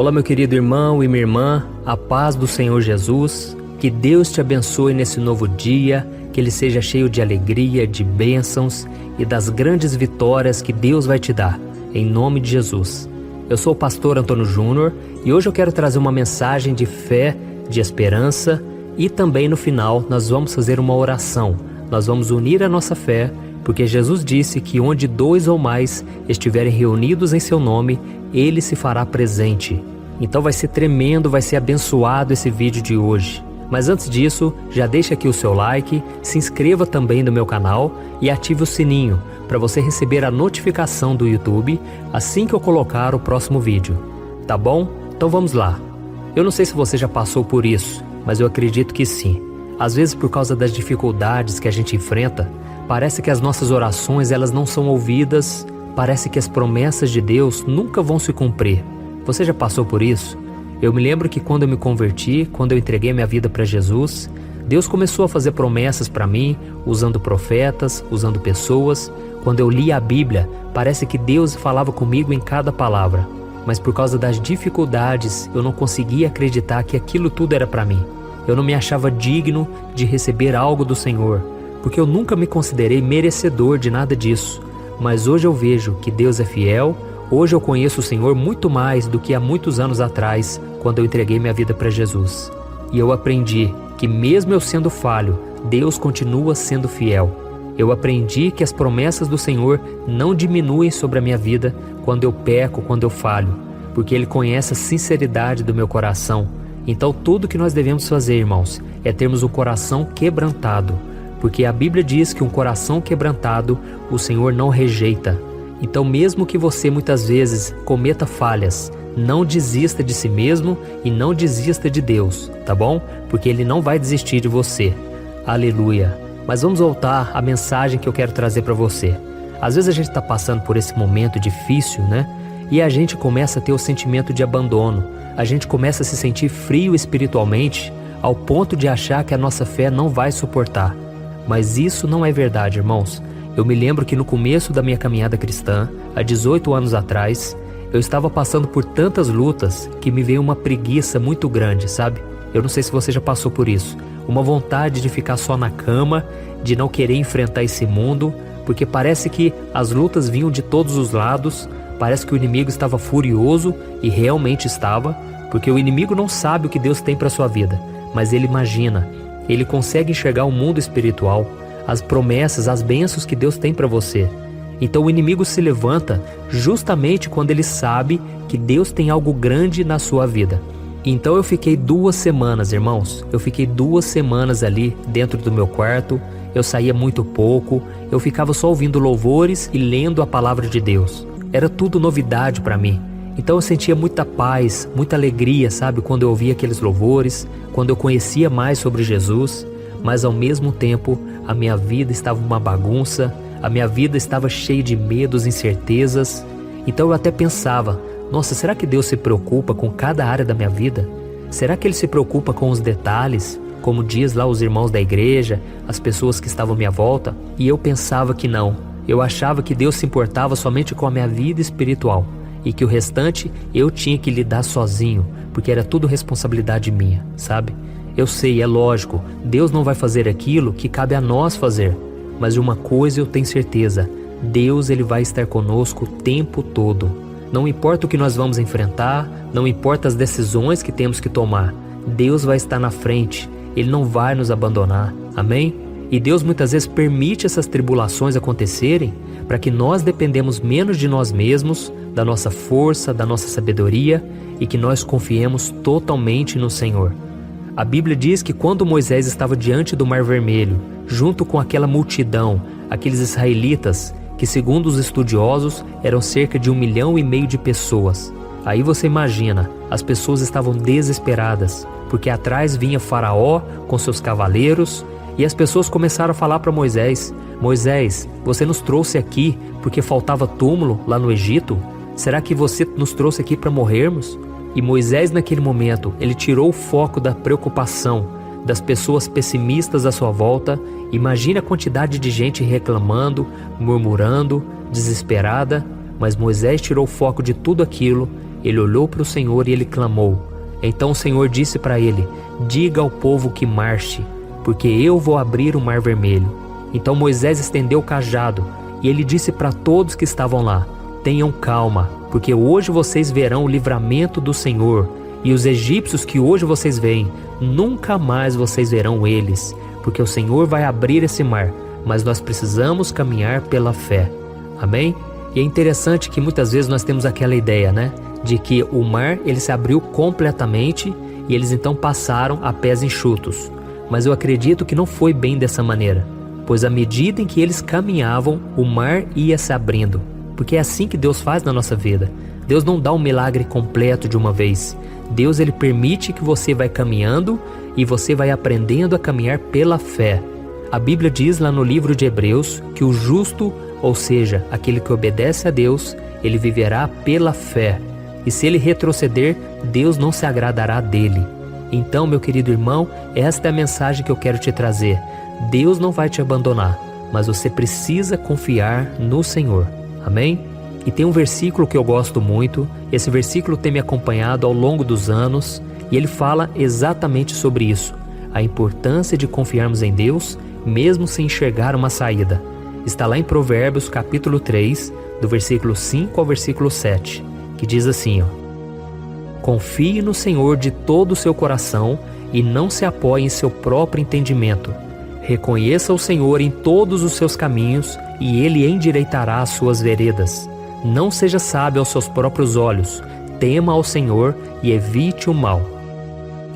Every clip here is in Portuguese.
Olá, meu querido irmão e minha irmã, a paz do Senhor Jesus, que Deus te abençoe nesse novo dia, que ele seja cheio de alegria, de bênçãos e das grandes vitórias que Deus vai te dar, em nome de Jesus. Eu sou o pastor Antônio Júnior e hoje eu quero trazer uma mensagem de fé, de esperança e também no final nós vamos fazer uma oração. Nós vamos unir a nossa fé, porque Jesus disse que onde 2 ou mais estiverem reunidos em seu nome, Ele se fará presente. Então vai ser tremendo, vai ser abençoado esse vídeo de hoje. Mas antes disso, já deixa aqui o seu like, se inscreva também no meu canal e ative o sininho para você receber a notificação do YouTube assim que eu colocar o próximo vídeo. Tá bom? Então vamos lá. Eu não sei se você já passou por isso, mas eu acredito que sim. Às vezes, por causa das dificuldades que a gente enfrenta, parece que as nossas orações elas não são ouvidas, parece que as promessas de Deus nunca vão se cumprir. Você já passou por isso? Eu me lembro que quando eu me converti, quando eu entreguei minha vida para Jesus, Deus começou a fazer promessas para mim, usando profetas, usando pessoas. Quando eu li a Bíblia, parece que Deus falava comigo em cada palavra. Mas por causa das dificuldades, eu não conseguia acreditar que aquilo tudo era para mim. Eu não me achava digno de receber algo do Senhor, porque eu nunca me considerei merecedor de nada disso. Mas hoje eu vejo que Deus é fiel, hoje eu conheço o Senhor muito mais do que há muitos anos atrás, quando eu entreguei minha vida para Jesus. E eu aprendi que mesmo eu sendo falho, Deus continua sendo fiel. Eu aprendi que as promessas do Senhor não diminuem sobre a minha vida quando eu peco, quando eu falho, porque Ele conhece a sinceridade do meu coração. Então tudo que nós devemos fazer, irmãos, é termos um coração quebrantado, porque a Bíblia diz que um coração quebrantado o Senhor não rejeita. Então mesmo que você muitas vezes cometa falhas, não desista de si mesmo e não desista de Deus, tá bom? Porque Ele não vai desistir de você. Aleluia! Mas vamos voltar à mensagem que eu quero trazer para você. Às vezes a gente está passando por esse momento difícil, né? E a gente começa a ter o sentimento de abandono. A gente começa a se sentir frio espiritualmente, ao ponto de achar que a nossa fé não vai suportar. Mas isso não é verdade, irmãos. Eu me lembro que no começo da minha caminhada cristã, há 18 anos atrás, eu estava passando por tantas lutas que me veio uma preguiça muito grande, sabe? Eu não sei se você já passou por isso. Uma vontade de ficar só na cama, de não querer enfrentar esse mundo, porque parece que as lutas vinham de todos os lados, parece que o inimigo estava furioso, e realmente estava, porque o inimigo não sabe o que Deus tem para sua vida, mas ele imagina, ele consegue enxergar o mundo espiritual, as promessas, as bênçãos que Deus tem para você. Então o inimigo se levanta justamente quando ele sabe que Deus tem algo grande na sua vida. Então eu fiquei 2 semanas, irmãos, eu fiquei 2 semanas ali dentro do meu quarto, eu saía muito pouco, eu ficava só ouvindo louvores e lendo a palavra de Deus. Era tudo novidade para mim. Então eu sentia muita paz, muita alegria, sabe, quando eu ouvia aqueles louvores, quando eu conhecia mais sobre Jesus, mas ao mesmo tempo a minha vida estava uma bagunça, a minha vida estava cheia de medos, incertezas. Então eu até pensava, nossa, será que Deus se preocupa com cada área da minha vida? Será que Ele se preocupa com os detalhes, como diz lá os irmãos da igreja, as pessoas que estavam à minha volta? E eu pensava que não, eu achava que Deus se importava somente com a minha vida espiritual e que o restante eu tinha que lidar sozinho, porque era tudo responsabilidade minha, sabe? Eu sei, é lógico, Deus não vai fazer aquilo que cabe a nós fazer, mas de uma coisa eu tenho certeza, Deus Ele vai estar conosco o tempo todo. Não importa o que nós vamos enfrentar, não importa as decisões que temos que tomar, Deus vai estar na frente, Ele não vai nos abandonar, amém? E Deus muitas vezes permite essas tribulações acontecerem para que nós dependemos menos de nós mesmos, da nossa força, da nossa sabedoria e que nós confiemos totalmente no Senhor. A Bíblia diz que quando Moisés estava diante do Mar Vermelho, junto com aquela multidão, aqueles israelitas, que segundo os estudiosos eram cerca de 1,5 milhão de pessoas. Aí você imagina, as pessoas estavam desesperadas, porque atrás vinha Faraó com seus cavaleiros, e as pessoas começaram a falar para Moisés, Moisés, você nos trouxe aqui porque faltava túmulo lá no Egito? Será que você nos trouxe aqui para morrermos? E Moisés naquele momento, ele tirou o foco da preocupação, das pessoas pessimistas à sua volta. Imagine a quantidade de gente reclamando, murmurando, desesperada, mas Moisés tirou o foco de tudo aquilo ele olhou para o Senhor e ele clamou. Então o Senhor disse para ele: diga ao povo que marche, porque eu vou abrir o mar vermelho. Então Moisés estendeu o cajado e ele disse para todos que estavam lá: tenham calma, porque hoje vocês verão o livramento do Senhor, e os egípcios que hoje vocês veem, nunca mais vocês verão eles, porque o Senhor vai abrir esse mar, mas nós precisamos caminhar pela fé. Amém? E é interessante que muitas vezes nós temos aquela ideia, né? De que o mar ele se abriu completamente e eles então passaram a pés enxutos. Mas eu acredito que não foi bem dessa maneira, pois à medida em que eles caminhavam, o mar ia se abrindo. Porque é assim que Deus faz na nossa vida. Deus não dá um milagre completo de uma vez. Deus ele permite que você vai caminhando e você vai aprendendo a caminhar pela fé. A Bíblia diz lá no livro de Hebreus que o justo, ou seja, aquele que obedece a Deus, ele viverá pela fé. E se ele retroceder, Deus não se agradará dele. Então, meu querido irmão, esta é a mensagem que eu quero te trazer. Deus não vai te abandonar, mas você precisa confiar no Senhor. Amém? E tem um versículo que eu gosto muito. Esse versículo tem me acompanhado ao longo dos anos e ele fala exatamente sobre isso. A importância de confiarmos em Deus, mesmo sem enxergar uma saída. Está lá em Provérbios capítulo 3, do versículo 5 ao versículo 7, que diz assim, ó: confie no Senhor de todo o seu coração e não se apoie em seu próprio entendimento. Reconheça o Senhor em todos os seus caminhos e Ele endireitará as suas veredas. Não seja sábio aos seus próprios olhos, tema ao Senhor e evite o mal.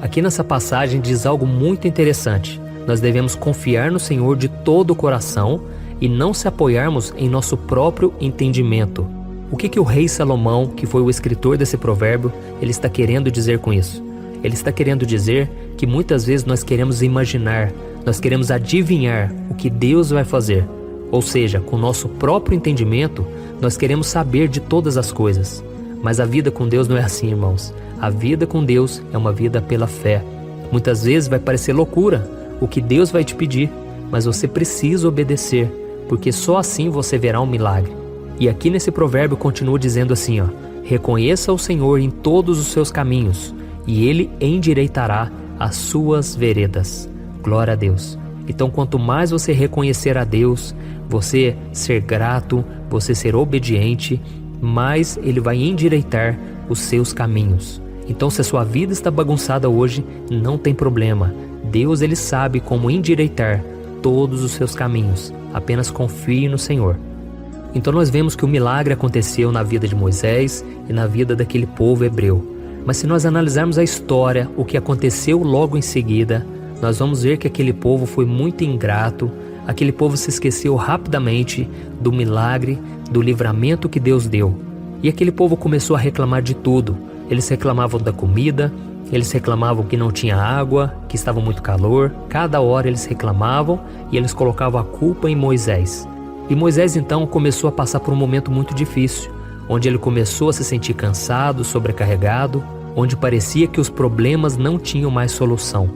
Aqui nessa passagem diz algo muito interessante. Nós devemos confiar no Senhor de todo o coração e não se apoiarmos em nosso próprio entendimento. O que o rei Salomão, que foi o escritor desse provérbio, ele está querendo dizer com isso? Ele está querendo dizer que muitas vezes nós queremos imaginar, nós queremos adivinhar o que Deus vai fazer. Ou seja, com o nosso próprio entendimento, nós queremos saber de todas as coisas. Mas a vida com Deus não é assim, irmãos. A vida com Deus é uma vida pela fé. Muitas vezes vai parecer loucura o que Deus vai te pedir, mas você precisa obedecer, porque só assim você verá um milagre. E aqui nesse provérbio continua dizendo assim, ó: reconheça o Senhor em todos os seus caminhos, e Ele endireitará as suas veredas. Glória a Deus. Então, quanto mais você reconhecer a Deus, você ser grato, você ser obediente, mais Ele vai endireitar os seus caminhos. Então, se a sua vida está bagunçada hoje, não tem problema. Deus, Ele sabe como endireitar todos os seus caminhos. Apenas confie no Senhor. Então nós vemos que o milagre aconteceu na vida de Moisés e na vida daquele povo hebreu. Mas se nós analisarmos a história, o que aconteceu logo em seguida, nós vamos ver que aquele povo foi muito ingrato, aquele povo se esqueceu rapidamente do milagre, do livramento que Deus deu. E aquele povo começou a reclamar de tudo. Eles reclamavam da comida, eles reclamavam que não tinha água, que estava muito calor. Cada hora eles reclamavam e eles colocavam a culpa em Moisés. E Moisés então começou a passar por um momento muito difícil, onde ele começou a se sentir cansado, sobrecarregado, onde parecia que os problemas não tinham mais solução.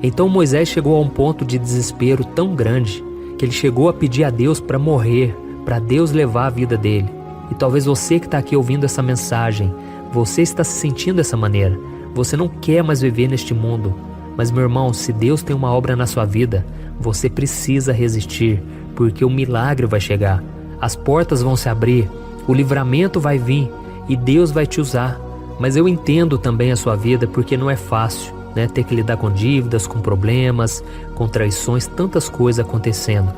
Então Moisés chegou a um ponto de desespero tão grande que ele chegou a pedir a Deus para morrer, para Deus levar a vida dele. E talvez você que está aqui ouvindo essa mensagem, você está se sentindo dessa maneira. Você não quer mais viver neste mundo. Mas, meu irmão, se Deus tem uma obra na sua vida, você precisa resistir, porque o milagre vai chegar. As portas vão se abrir, o livramento vai vir e Deus vai te usar. Mas eu entendo também a sua vida, porque não é fácil, né? Ter que lidar com dívidas, com problemas, com traições, tantas coisas acontecendo.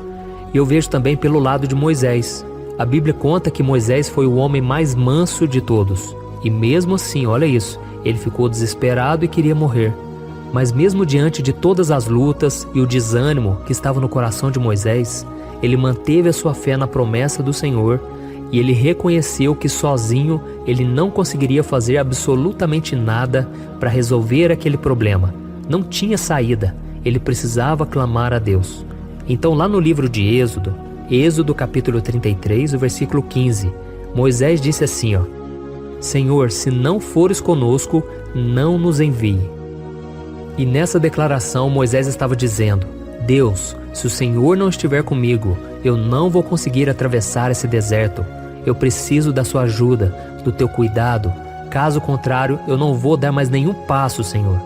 E eu vejo também pelo lado de Moisés. A Bíblia conta que Moisés foi o homem mais manso de todos. E mesmo assim, olha isso, ele ficou desesperado e queria morrer. Mas mesmo diante de todas as lutas e o desânimo que estava no coração de Moisés, ele manteve a sua fé na promessa do Senhor e ele reconheceu que sozinho ele não conseguiria fazer absolutamente nada para resolver aquele problema. Não tinha saída, ele precisava clamar a Deus. Então lá no livro de Êxodo capítulo 33, o versículo 15, Moisés disse assim, ó: Senhor, se não fores conosco, não nos envie. E nessa declaração Moisés estava dizendo: Deus, se o Senhor não estiver comigo, eu não vou conseguir atravessar esse deserto. Eu preciso da sua ajuda, do teu cuidado. Caso contrário, eu não vou dar mais nenhum passo, Senhor.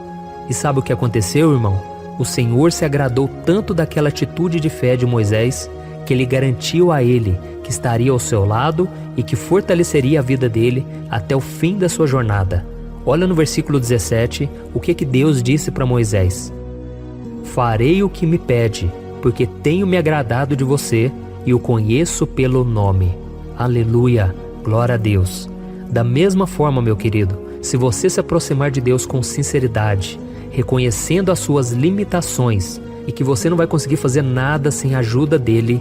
E sabe o que aconteceu, irmão? O Senhor se agradou tanto daquela atitude de fé de Moisés que ele garantiu a ele que estaria ao seu lado e que fortaleceria a vida dele até o fim da sua jornada. Olha no versículo 17 o que Deus disse para Moisés: farei o que me pede, porque tenho me agradado de você e o conheço pelo nome. Aleluia, glória a Deus. Da mesma forma, meu querido, se você se aproximar de Deus com sinceridade, reconhecendo as suas limitações e que você não vai conseguir fazer nada sem a ajuda dele,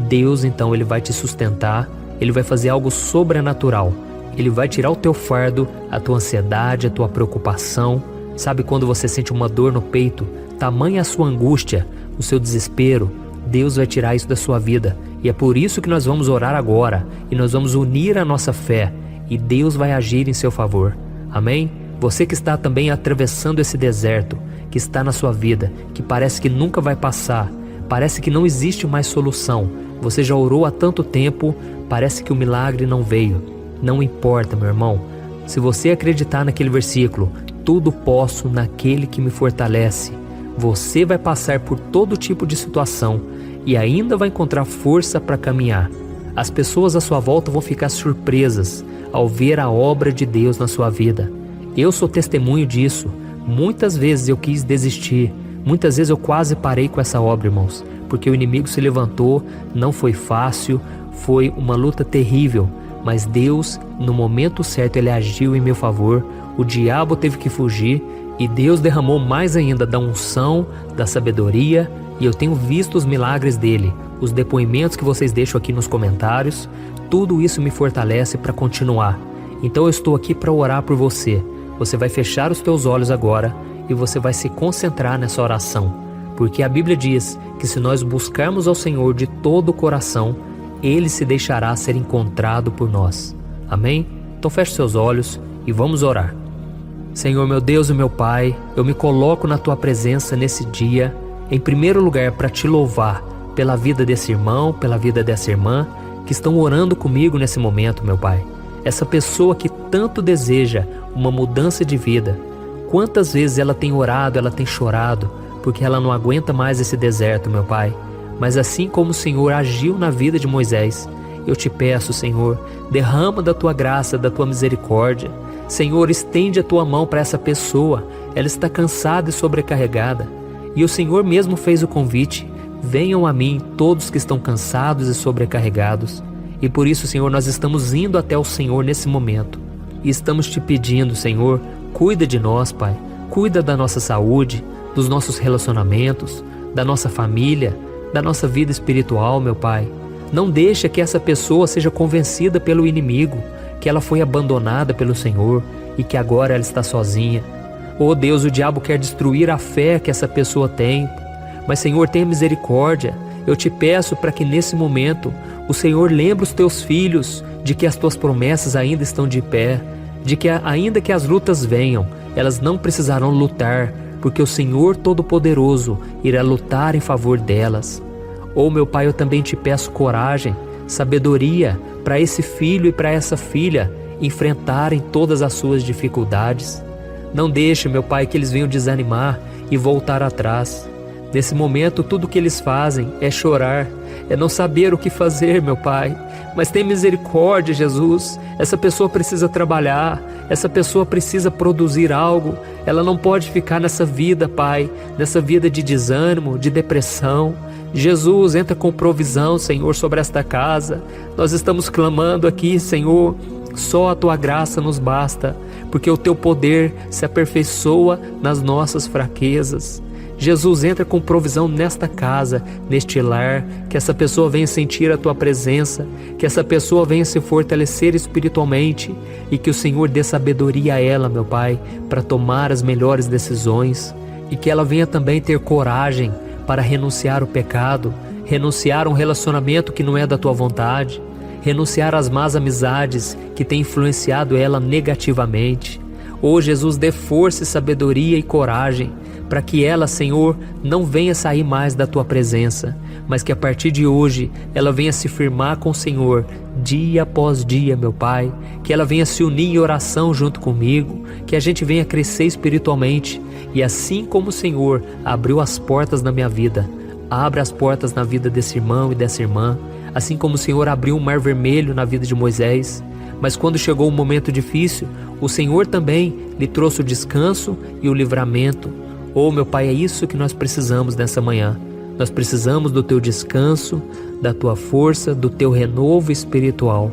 Deus então ele vai te sustentar, ele vai fazer algo sobrenatural. Ele vai tirar o teu fardo, a tua ansiedade, a tua preocupação. Sabe quando você sente uma dor no peito, tamanha a sua angústia, o seu desespero? Deus vai tirar isso da sua vida. E é por isso que nós vamos orar agora e nós vamos unir a nossa fé e Deus vai agir em seu favor. Amém? Você que está também atravessando esse deserto, que está na sua vida, que parece que nunca vai passar, parece que não existe mais solução. Você já orou há tanto tempo, parece que o milagre não veio. Não importa, meu irmão. Se você acreditar naquele versículo, tudo posso naquele que me fortalece, você vai passar por todo tipo de situação e ainda vai encontrar força para caminhar. As pessoas à sua volta vão ficar surpresas ao ver a obra de Deus na sua vida. Eu sou testemunho disso. Muitas vezes eu quis desistir, muitas vezes eu quase parei com essa obra, irmãos, porque o inimigo se levantou, não foi fácil, foi uma luta terrível. Mas Deus, no momento certo, Ele agiu em meu favor, o diabo teve que fugir e Deus derramou mais ainda da unção, da sabedoria, e eu tenho visto os milagres dele, os depoimentos que vocês deixam aqui nos comentários, tudo isso me fortalece para continuar. Então eu estou aqui para orar por você. Você vai fechar os teus olhos agora e você vai se concentrar nessa oração, porque a Bíblia diz que se nós buscarmos ao Senhor de todo o coração, Ele se deixará ser encontrado por nós. Amém? Então feche seus olhos e vamos orar. Senhor, meu Deus e meu Pai, eu me coloco na Tua presença nesse dia, em primeiro lugar para Te louvar pela vida desse irmão, pela vida dessa irmã, que estão orando comigo nesse momento, meu Pai. Essa pessoa que tanto deseja uma mudança de vida. Quantas vezes ela tem orado, ela tem chorado, porque ela não aguenta mais esse deserto, meu Pai. Mas assim como o Senhor agiu na vida de Moisés, eu te peço, Senhor, derrama da Tua graça, da Tua misericórdia. Senhor, estende a Tua mão para essa pessoa, ela está cansada e sobrecarregada. E o Senhor mesmo fez o convite: venham a mim todos que estão cansados e sobrecarregados. E por isso, Senhor, nós estamos indo até o Senhor nesse momento. E estamos te pedindo, Senhor, cuida de nós, Pai. Cuida da nossa saúde, dos nossos relacionamentos, da nossa família, da nossa vida espiritual, meu Pai. Não deixa que essa pessoa seja convencida pelo inimigo, que ela foi abandonada pelo Senhor e que agora ela está sozinha. Oh Deus, o diabo quer destruir a fé que essa pessoa tem. Mas Senhor, tenha misericórdia. Eu te peço para que nesse momento o Senhor lembre os teus filhos de que as tuas promessas ainda estão de pé, de que ainda que as lutas venham, elas não precisarão lutar, porque o Senhor Todo-Poderoso irá lutar em favor delas. Oh meu Pai, eu também te peço coragem, sabedoria para esse filho e para essa filha enfrentarem todas as suas dificuldades. Não deixe, meu Pai, que eles venham desanimar e voltar atrás. Nesse momento, tudo que eles fazem é chorar, é não saber o que fazer, meu Pai. Mas tem misericórdia, Jesus. Essa pessoa precisa trabalhar, essa pessoa precisa produzir algo. Ela não pode ficar nessa vida, Pai, nessa vida de desânimo, de depressão. Jesus, entra com provisão, Senhor, sobre esta casa. Nós estamos clamando aqui, Senhor, só a Tua graça nos basta, porque o Teu poder se aperfeiçoa nas nossas fraquezas. Jesus, entra com provisão nesta casa, neste lar, que essa pessoa venha sentir a Tua presença, que essa pessoa venha se fortalecer espiritualmente e que o Senhor dê sabedoria a ela, meu Pai, para tomar as melhores decisões e que ela venha também ter coragem para renunciar ao pecado, renunciar a um relacionamento que não é da Tua vontade, renunciar às más amizades que têm influenciado ela negativamente. Oh Jesus, dê força, sabedoria e coragem para que ela, Senhor, não venha sair mais da Tua presença, mas que a partir de hoje ela venha se firmar com o Senhor dia após dia, meu Pai, que ela venha se unir em oração junto comigo, que a gente venha crescer espiritualmente e assim como o Senhor abriu as portas na minha vida, abre as portas na vida desse irmão e dessa irmã, assim como o Senhor abriu o mar vermelho na vida de Moisés, mas quando chegou um momento difícil, o Senhor também lhe trouxe o descanso e o livramento. Oh, meu Pai, é isso que nós precisamos nessa manhã. Nós precisamos do Teu descanso, da Tua força, do Teu renovo espiritual.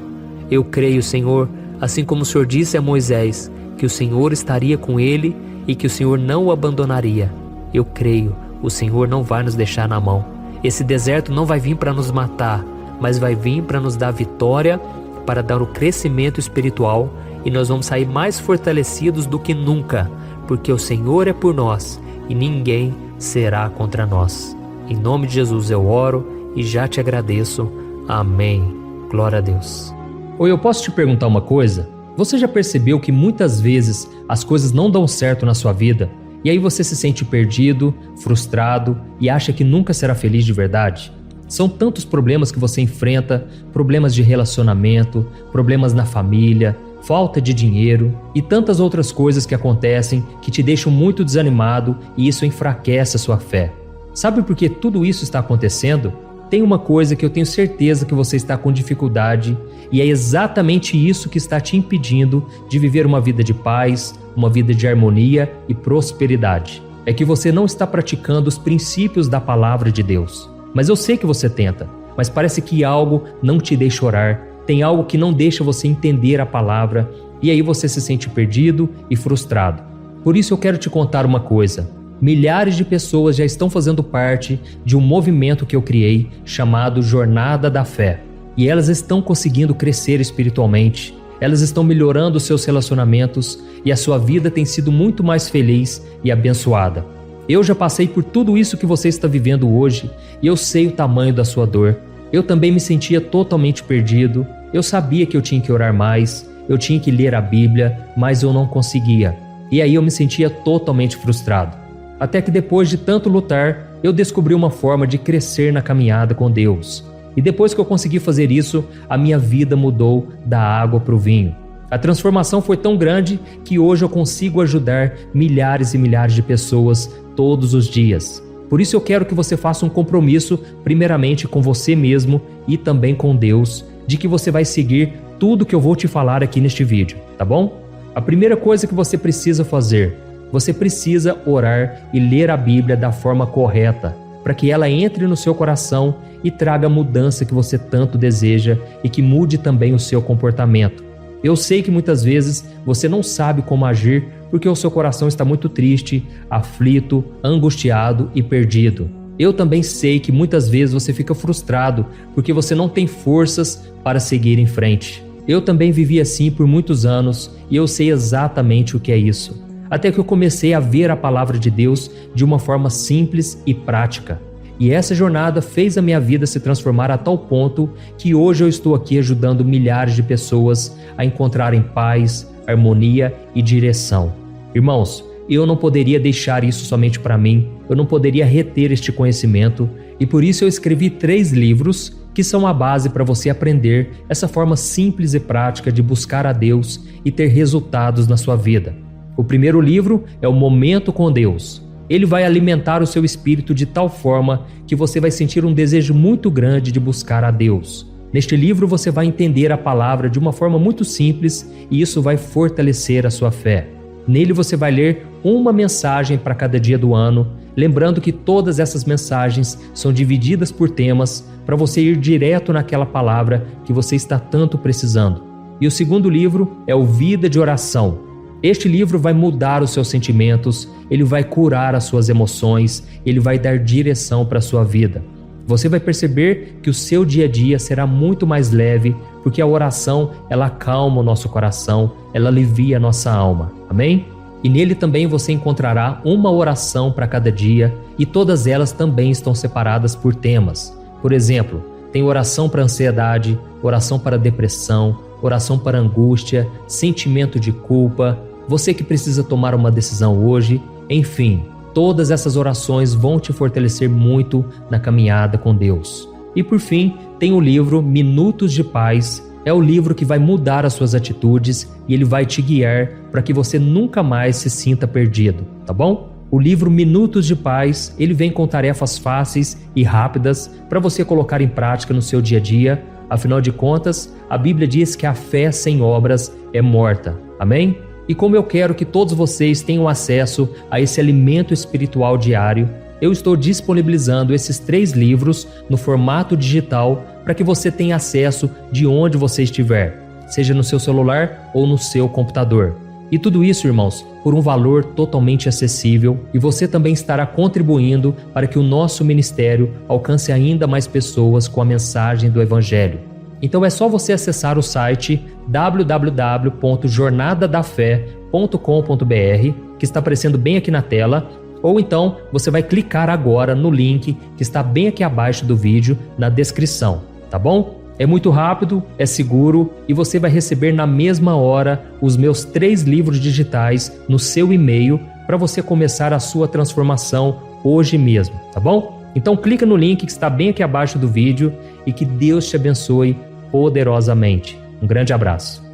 Eu creio, Senhor, assim como o Senhor disse a Moisés, que o Senhor estaria com ele e que o Senhor não o abandonaria. Eu creio, o Senhor não vai nos deixar na mão. Esse deserto não vai vir para nos matar, mas vai vir para nos dar vitória, para dar o crescimento espiritual, e nós vamos sair mais fortalecidos do que nunca, porque o Senhor é por nós e ninguém será contra nós. Em nome de Jesus eu oro e já te agradeço. Amém. Glória a Deus. Oi, eu posso te perguntar uma coisa? Você já percebeu que muitas vezes as coisas não dão certo na sua vida e aí você se sente perdido, frustrado e acha que nunca será feliz de verdade? São tantos problemas que você enfrenta, problemas de relacionamento, problemas na família, falta de dinheiro e tantas outras coisas que acontecem que te deixam muito desanimado e isso enfraquece a sua fé. Sabe por que tudo isso está acontecendo? Tem uma coisa que eu tenho certeza que você está com dificuldade e é exatamente isso que está te impedindo de viver uma vida de paz, uma vida de harmonia e prosperidade. É que você não está praticando os princípios da palavra de Deus. Mas eu sei que você tenta, mas parece que algo não te deixa orar, tem algo que não deixa você entender a palavra e aí você se sente perdido e frustrado. Por isso eu quero te contar uma coisa. Milhares de pessoas já estão fazendo parte de um movimento que eu criei chamado Jornada da Fé. E elas estão conseguindo crescer espiritualmente, elas estão melhorando seus relacionamentos e a sua vida tem sido muito mais feliz e abençoada. Eu já passei por tudo isso que você está vivendo hoje e eu sei o tamanho da sua dor. Eu também me sentia totalmente perdido, eu sabia que eu tinha que orar mais, eu tinha que ler a Bíblia, mas eu não conseguia. E aí eu me sentia totalmente frustrado. Até que depois de tanto lutar, eu descobri uma forma de crescer na caminhada com Deus. E depois que eu consegui fazer isso, a minha vida mudou da água para o vinho. A transformação foi tão grande que hoje eu consigo ajudar milhares e milhares de pessoas todos os dias. Por isso eu quero que você faça um compromisso, primeiramente com você mesmo e também com Deus, de que você vai seguir tudo que eu vou te falar aqui neste vídeo, tá bom? A primeira coisa que você precisa fazer, você precisa orar e ler a Bíblia da forma correta, para que ela entre no seu coração e traga a mudança que você tanto deseja e que mude também o seu comportamento. Eu sei que muitas vezes você não sabe como agir porque o seu coração está muito triste, aflito, angustiado e perdido. Eu também sei que muitas vezes você fica frustrado porque você não tem forças para seguir em frente. Eu também vivi assim por muitos anos e eu sei exatamente o que é isso. Até que eu comecei a ver a palavra de Deus de uma forma simples e prática. E essa jornada fez a minha vida se transformar a tal ponto que hoje eu estou aqui ajudando milhares de pessoas a encontrarem paz, harmonia e direção. Irmãos, eu não poderia deixar isso somente para mim, eu não poderia reter este conhecimento e por isso eu escrevi 3 livros que são a base para você aprender essa forma simples e prática de buscar a Deus e ter resultados na sua vida. O primeiro livro é o Momento com Deus. Ele vai alimentar o seu espírito de tal forma que você vai sentir um desejo muito grande de buscar a Deus. Neste livro você vai entender a palavra de uma forma muito simples e isso vai fortalecer a sua fé. Nele você vai ler uma mensagem para cada dia do ano, lembrando que todas essas mensagens são divididas por temas para você ir direto naquela palavra que você está tanto precisando. E o segundo livro é o Vida de Oração. Este livro vai mudar os seus sentimentos, ele vai curar as suas emoções, ele vai dar direção para a sua vida. Você vai perceber que o seu dia a dia será muito mais leve, porque a oração, ela acalma o nosso coração, ela alivia a nossa alma. Amém? E nele também você encontrará uma oração para cada dia e todas elas também estão separadas por temas. Por exemplo, tem oração para ansiedade, oração para depressão, oração para angústia, sentimento de culpa, você que precisa tomar uma decisão hoje, enfim, todas essas orações vão te fortalecer muito na caminhada com Deus. E por fim, tem o livro Minutos de Paz. É o livro que vai mudar as suas atitudes e ele vai te guiar para que você nunca mais se sinta perdido, tá bom? O livro Minutos de Paz, ele vem com tarefas fáceis e rápidas para você colocar em prática no seu dia a dia. Afinal de contas, a Bíblia diz que a fé sem obras é morta. Amém? E como eu quero que todos vocês tenham acesso a esse alimento espiritual diário, eu estou disponibilizando esses 3 livros no formato digital para que você tenha acesso de onde você estiver, seja no seu celular ou no seu computador. E tudo isso, irmãos, por um valor totalmente acessível, e você também estará contribuindo para que o nosso ministério alcance ainda mais pessoas com a mensagem do Evangelho. Então é só você acessar o site www.jornadadafé.com.br, que está aparecendo bem aqui na tela, ou então você vai clicar agora no link que está bem aqui abaixo do vídeo, na descrição, tá bom? É muito rápido, é seguro e você vai receber na mesma hora os meus 3 livros digitais no seu e-mail para você começar a sua transformação hoje mesmo, tá bom? Então clica no link que está bem aqui abaixo do vídeo e que Deus te abençoe poderosamente. Um grande abraço.